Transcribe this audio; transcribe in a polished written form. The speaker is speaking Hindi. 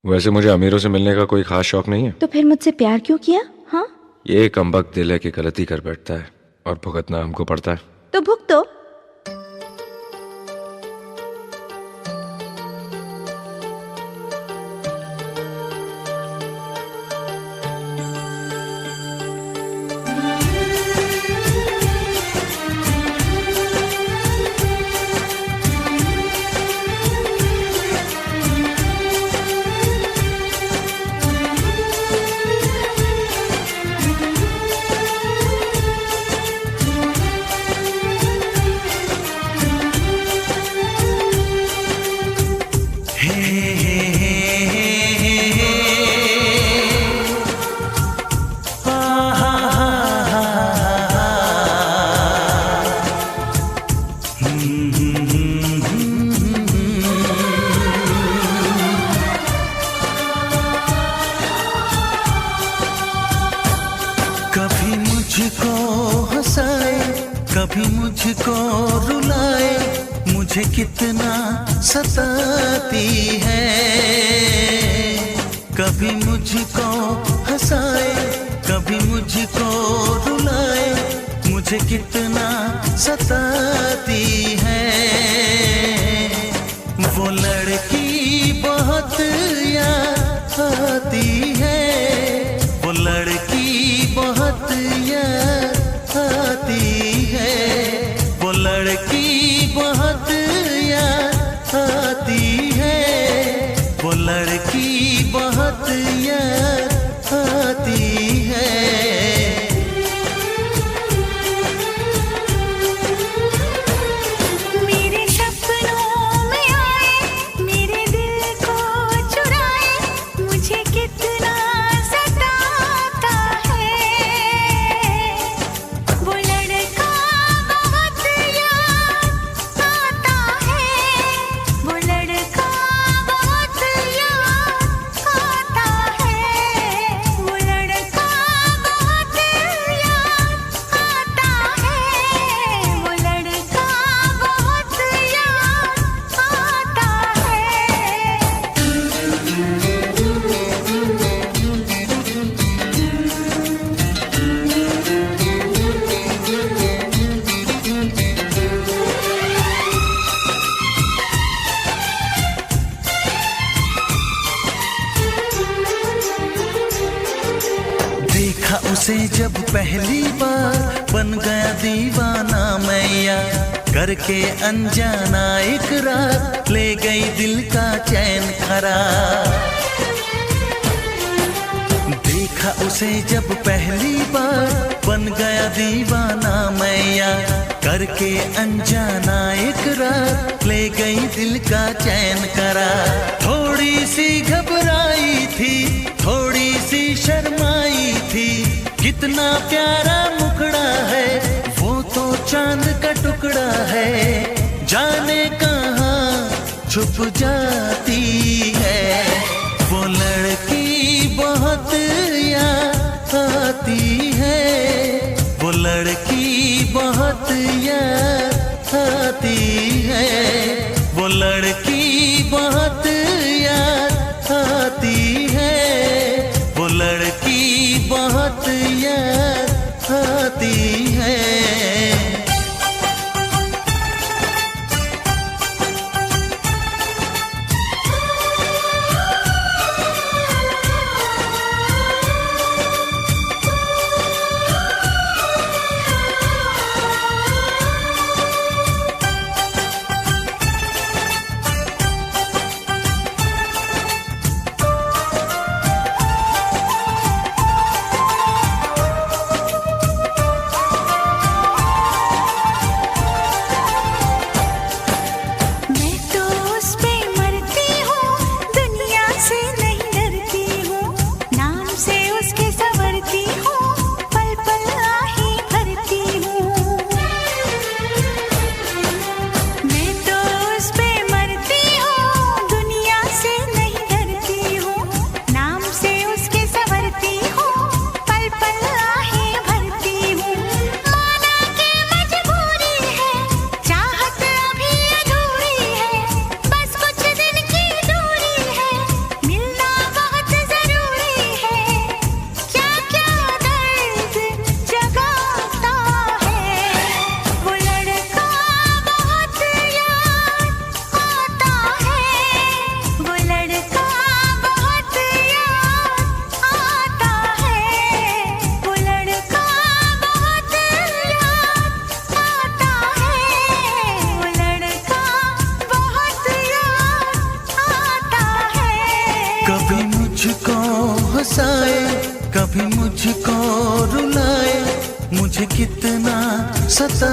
वैसे मुझे अमीरों से मिलने का कोई खास शौक नहीं है। तो फिर मुझसे प्यार क्यों किया? हाँ, ये कमबख्त दिल है कि गलती कर बैठता है और भुगतना हमको पड़ता है। तो भुगतो। कभी मुझको हंसाए, कभी मुझको रुलाए, मुझे कितना सताती है। कभी मुझको हंसाए, कभी मुझको रुलाए, मुझे कितना सताती है। वो लड़की बहुत याद आती है, वो लड़की बहुत याद आती है, वो लड़की बहुत याद आती है, वो लड़की बहुत याद आती है। मेरे सपनों में आए, मेरे दिल को चुराए, मुझे कितना सताता है। वो लड़का बहुत याद आता है, वो लड़का बहुत याद आता है, वो लड़का बहुत याद आता है, वो लड़का बहुत याद आता देखा उसे जब पहली बार, बन गया दीवाना मैया, करके अनजाना इकरार, ले गई दिल का चैन करार। देखा उसे जब पहली बार, बन गया दीवाना मैया, करके अनजाना इकरार, ले गई दिल का चैन करार। थोड़ी सी घबराई थी, थोड़ी सी शर्माई थी, कितना प्यारा मुखड़ा है, वो तो चांद का टुकड़ा है, जाने कहाँ छुप जाती है। वो लड़की बहुत याद आती है, वो लड़की बहुत याद आती है, वो लड़की बहुत याद आती है, वो लड़की बहुत याद आती है। कभी मुझको रुलाए, मुझे कितना सता